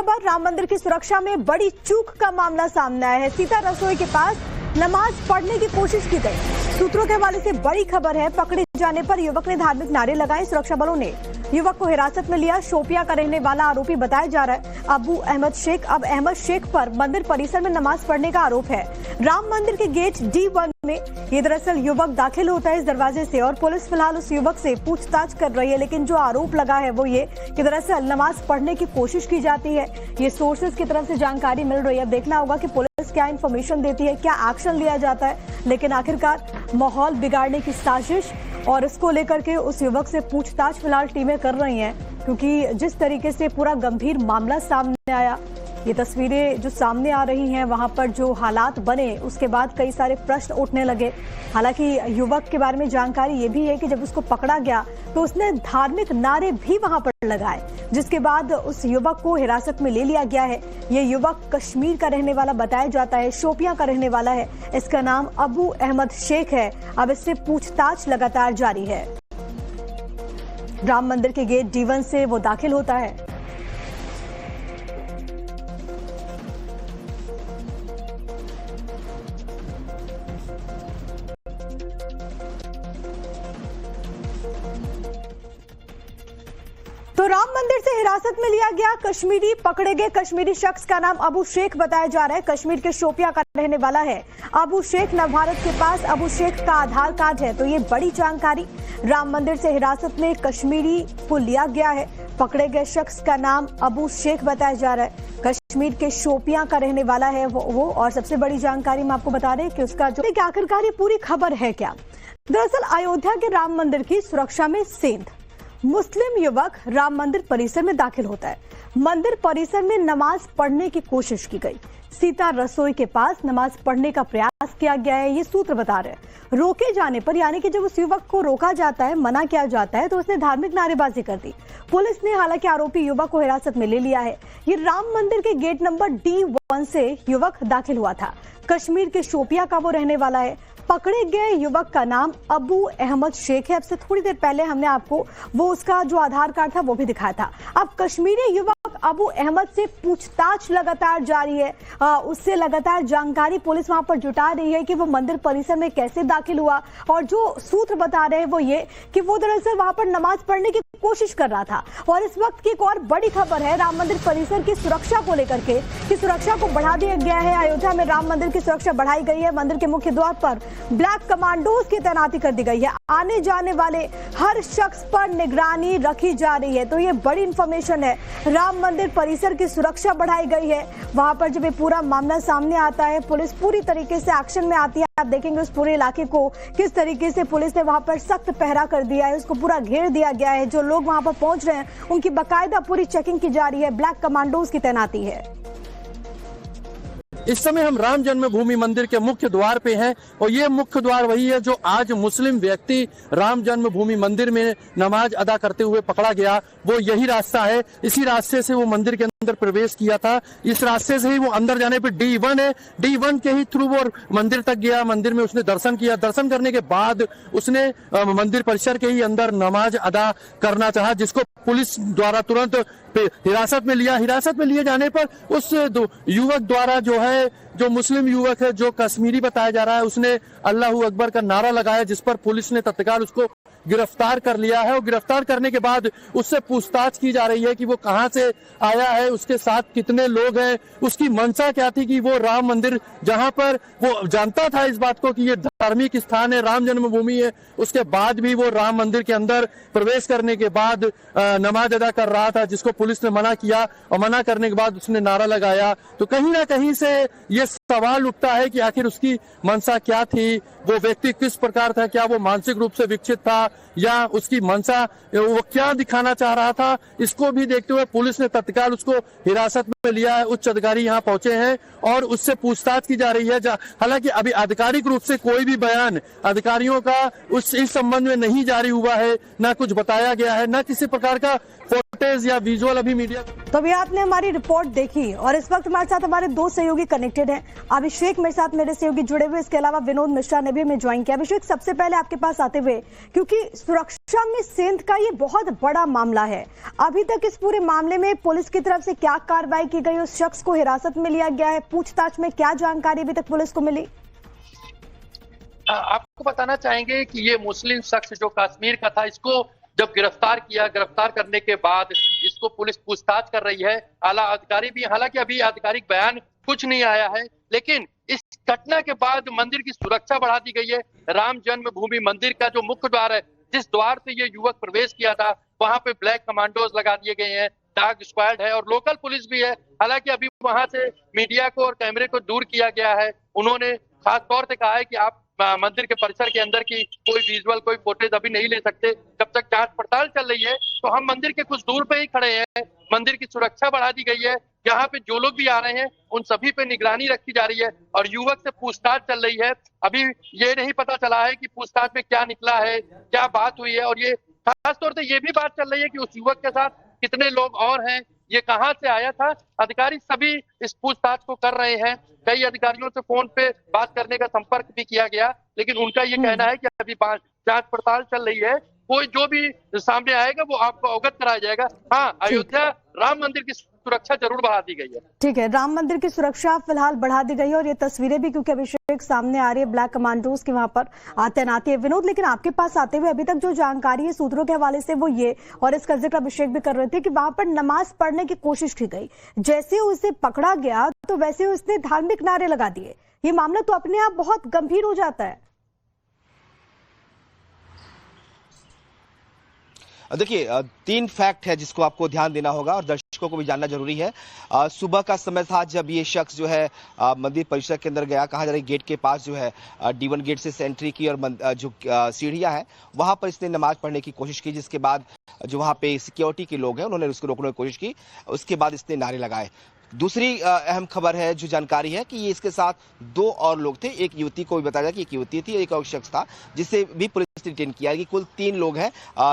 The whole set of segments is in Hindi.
खबर, राम मंदिर की सुरक्षा में बड़ी चूक का मामला सामने आया है। सीता रसोई के पास नमाज पढ़ने की कोशिश की गई। सूत्रों के हवाले से बड़ी खबर है। पकड़े जाने पर युवक ने धार्मिक नारे लगाए। सुरक्षा बलों ने युवक को हिरासत में लिया। शोपियां का रहने वाला आरोपी बताया जा रहा है अबू अहमद शेख। अब अहमद शेख पर मंदिर परिसर में नमाज पढ़ने का आरोप है। राम मंदिर के गेट D1 में ये दरअसल युवक दाखिल होता है इस दरवाजे से, और पुलिस फिलहाल उस युवक से पूछताछ कर रही है। लेकिन जो आरोप लगा है वो ये कि दरअसल नमाज पढ़ने की कोशिश की जाती है। ये सोर्सेज की तरफ से जानकारी मिल रही है। अब देखना होगा कि पुलिस क्या इन्फॉर्मेशन देती है, क्या एक्शन लिया जाता है। लेकिन आखिरकार माहौल बिगाड़ने की साजिश, और इसको लेकर के उस युवक से पूछताछ फिलहाल टीमें कर रही हैं, क्योंकि जिस तरीके से पूरा गंभीर मामला सामने आया, ये तस्वीरें जो सामने आ रही हैं, वहां पर जो हालात बने उसके बाद कई सारे प्रश्न उठने लगे। हालांकि युवक के बारे में जानकारी ये भी है कि जब उसको पकड़ा गया तो उसने धार्मिक नारे भी वहां पर लगाए, जिसके बाद उस युवक को हिरासत में ले लिया गया है। ये युवक कश्मीर का रहने वाला बताया जाता है, शोपियां का रहने वाला है। इसका नाम अबू अहमद शेख है। अब इससे पूछताछ लगातार जारी है। राम मंदिर के गेट D1 से वो दाखिल होता है। तो राम मंदिर से हिरासत में लिया गया कश्मीरी, पकड़े गए कश्मीरी शख्स का नाम अबू शेख बताया जा रहा है। कश्मीर के शोपियां का रहने वाला है अबू शेख। नवभारत के पास अबू शेख का आधार कार्ड है। तो ये बड़ी जानकारी। राम मंदिर से हिरासत में कश्मीरी को लिया गया है। पकड़े गए शख्स का नाम अबू शेख बताया जा रहा है। कश्मीर के शोपियां का रहने वाला है वो। और सबसे बड़ी जानकारी हम आपको बता रहे हैं कि उसका जो आखिरकार ये पूरी खबर है क्या। दरअसल अयोध्या के राम मंदिर की सुरक्षा में सेंध। मुस्लिम युवक राम मंदिर परिसर में दाखिल होता है। मंदिर परिसर में नमाज पढ़ने की कोशिश की गई। सीता रसोई के पास नमाज पढ़ने का प्रयास किया गया है, ये सूत्र बता रहे हैं। रोके जाने पर, यानी कि जब उस युवक को रोका जाता है, मना किया जाता है, तो उसने धार्मिक नारेबाजी कर दी। पुलिस ने हालांकि आरोपी युवक को हिरासत में ले लिया है। ये राम मंदिर के गेट नंबर D1 से युवक दाखिल हुआ था। कश्मीर के शोपियां का वो रहने वाला है। पकड़े गए युवक का नाम अबू अहमद शेख है। अब से थोड़ी देर पहले हमने आपको वो उसका जो आधार कार्ड था वो भी दिखाया था। अब कश्मीरी युवक अबू अहमद से पूछताछ लगातार जारी है। उससे लगातार जानकारी पुलिस वहां पर जुटा रही है कि वो मंदिर परिसर में कैसे दाखिल हुआ। और जो सूत्र बता रहे हैं वो ये कि वो दरअसल वहां पर नमाज पढ़ने की कोशिश कर रहा था। और इस वक्त की एक और बड़ी खबर है राम मंदिर परिसर की सुरक्षा को लेकर के, कि सुरक्षा को बढ़ा दिया गया है। अयोध्या में राम मंदिर की सुरक्षा बढ़ाई गई है। मंदिर के मुख्य द्वार पर ब्लैक कमांडोज की तैनाती कर दी गई है। आने जाने वाले हर शख्स पर निगरानी रखी जा रही है। तो ये बड़ी इंफॉर्मेशन है। राम मंदिर परिसर की सुरक्षा बढ़ाई गई है। वहां पर जब ये पूरा मामला सामने आता है, पुलिस पूरी तरीके से एक्शन में आती है। आप देखेंगे उस पूरे इलाके को किस तरीके से पुलिस ने वहां पर सख्त पहरा कर दिया है, उसको पूरा घेर दिया गया है। जो लोग वहां पर पहुंच रहे हैं उनकी बाकायदा पूरी चेकिंग की जा रही है। ब्लैक कमांडोज की तैनाती है। इस समय हम राम जन्मभूमि मंदिर के मुख्य द्वार पे हैं, और ये मुख्य द्वार वही है जो आज मुस्लिम व्यक्ति राम जन्मभूमि मंदिर में नमाज अदा करते हुए पकड़ा गया। वो यही रास्ता है। इसी रास्ते से वो मंदिर के अंदर प्रवेश किया था। इस रास्ते से ही वो अंदर जाने पे D1 है, D1 के ही थ्रू वो मंदिर तक गया। मंदिर में उसने दर्शन किया। दर्शन करने के बाद उसने मंदिर परिसर के ही अंदर नमाज अदा करना चाहा, जिसको पुलिस द्वारा तुरंत हिरासत में लिया। हिरासत में लिए जाने पर उस युवक द्वारा जो मुस्लिम युवक है, जो कश्मीरी बताया जा रहा है, उसने अल्लाहू अकबर का नारा लगाया, जिस पर पुलिस ने तत्काल उसको गिरफ्तार कर लिया है। और गिरफ्तार करने के बाद उससे पूछताछ की जा रही है कि वो कहां से आया है, उसके साथ कितने लोग हैं, उसकी मंशा क्या थी कि वो राम मंदिर, जहां पर वो जानता था इस बात को कि ये धार्मिक स्थान है, राम जन्मभूमि है, उसके बाद भी वो राम मंदिर के अंदर प्रवेश करने के बाद नमाज अदा कर रहा था, जिसको पुलिस ने मना किया। और मना करने के बाद उसने नारा लगाया। तो कहीं ना कहीं से ये सवाल उठता है कि आखिर उसकी मंशा क्या थी, वो व्यक्ति किस प्रकार था, क्या वो मानसिक रूप से विकसित था, या उसकी मंशा वो क्या दिखाना चाह रहा था। इसको भी देखते हुए पुलिस ने तत्काल उसको हिरासत में लिया है। उच्च अधिकारी यहाँ पहुंचे हैं और उससे पूछताछ की जा रही है। हालांकि अभी आधिकारिक रूप से कोई भी बयान अधिकारियों का इस संबंध में नहीं जारी हुआ है, ना कुछ बताया गया है, ना किसी प्रकार का फोटेज या विजुअल अभी मीडिया। तो अभी आपने हमारी रिपोर्ट देखी, और इस वक्त हमारे साथ हमारे दो सहयोगी कनेक्टेड हैं। अभिषेक मेरे साथ, मेरे सहयोगी जुड़े हुए, इसके अलावा विनोद मिश्रा ने भी हमें ज्वाइन किया। अभिषेक, सबसे पहले आपके पास आते हुए, क्योंकि सुरक्षा शम्मी सिंध का ये बहुत बड़ा मामला है। अभी तक इस पूरे मामले में पुलिस की तरफ से क्या कार्रवाई की गई, उस शख्स को हिरासत में लिया गया है, पूछताछ में क्या जानकारी अभी तक पुलिस को मिली? आपको बताना चाहेंगे कि ये मुस्लिम शख्स जो कश्मीर का था, इसको जब गिरफ्तार किया, गिरफ्तार करने के बाद इसको पुलिस पूछताछ कर रही है। आला अधिकारी भी, हालांकि अभी आधिकारिक बयान कुछ नहीं आया है, लेकिन इस घटना के बाद मंदिर की सुरक्षा बढ़ा दी गई है। राम जन्मभूमि मंदिर का जो मुख्य द्वार है, जिस द्वार से ये युवक प्रवेश किया था, वहां पे ब्लैक कमांडोज लगा दिए गए हैं, डॉग स्क्वाड है और लोकल पुलिस भी है। हालांकि अभी वहां से मीडिया को और कैमरे को दूर किया गया है। उन्होंने खास तौर से कहा है कि आप मंदिर के परिसर के अंदर की कोई विजुअल, कोई फुटेज अभी नहीं ले सकते जब तक जांच पड़ताल चल रही है। तो हम मंदिर के कुछ दूर पे ही खड़े हैं। मंदिर की सुरक्षा बढ़ा दी गई है। यहाँ पे जो लोग भी आ रहे हैं उन सभी पे निगरानी रखी जा रही है और युवक से पूछताछ चल रही है। अभी ये नहीं पता चला है कि पूछताछ में क्या निकला है, क्या बात हुई है, और ये खास तौर से ये भी बात चल रही है कि उस युवक के साथ कितने लोग और हैं, ये कहां से आया था। अधिकारी सभी इस पूछताछ को कर रहे हैं। कई अधिकारियों से फोन पे बात करने का संपर्क भी किया गया, लेकिन उनका ये कहना है कि अभी जांच पड़ताल चल रही है। कोई जो भी सामने आएगा वो आपको अवगत कराया जाएगा। हाँ, अयोध्या राम मंदिर की सुरक्षा जरूर बढ़ा दी गई है। ठीक है, राम मंदिर की सुरक्षा फिलहाल बढ़ा दी गई है और ये तस्वीरें भी क्योंकि अभिषेक सामने आ रही है ब्लैक कमांडोज की वहां पर तैनाती है। विनोद, लेकिन आपके पास आते हुए अभी तक जो जानकारी है सूत्रों के हवाले से वो ये, और इसका जिक्र अभिषेक भी कर रहे थे कि वहां पर नमाज पढ़ने की कोशिश की गई। जैसे उसे पकड़ा गया तो वैसे उसने धार्मिक नारे लगा दिए। ये मामला तो अपने आप बहुत गंभीर हो जाता है। देखिए, 3 फैक्ट है जिसको आपको ध्यान देना होगा और दर्शकों को भी जानना जरूरी है। सुबह का समय था जब ये शख्स जो है मंदिर परिसर के अंदर गया। कहा जा रहा है गेट के पास जो है D1 गेट से एंट्री की और जो सीढ़ियां हैं वहां पर इसने नमाज पढ़ने की कोशिश की, जिसके बाद जो वहां पे सिक्योरिटी के लोग हैं उन्होंने उसको रोकने की कोशिश की। उसके बाद इसने नारे लगाए। दूसरी अहम खबर है, जो जानकारी है कि ये इसके साथ 2 और लोग थे। एक युवती को भी बताया गया कि एक युवती थी, एक और शख्स था जिसे भी पुलिस ने डिटेन किया। कि कुल 3 लोग हैं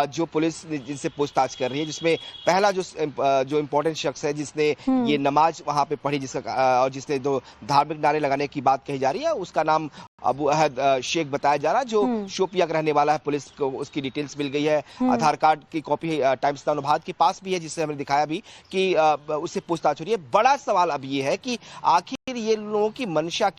जो पुलिस जिनसे पूछताछ कर रही है, जिसमें पहला जो इम्पोर्टेंट शख्स है जिसने ये नमाज वहां पे पढ़ी, जिसका और जिसने 2 धार्मिक नारे लगाने की बात कही जा रही है, उसका नाम अबू अहद शेख बताया जा रहा है, जो शोपिया का रहने वाला है। पुलिस को उसकी डिटेल्स मिल गई है। आधार कार्ड की कॉपी टाइम्स इस्लामाबाद के पास भी है, जिससे हमने दिखाया भी कि उससे पूछताछ हो रही है। बड़ा सवाल अब ये है कि आखिर ये लोगों की मंशा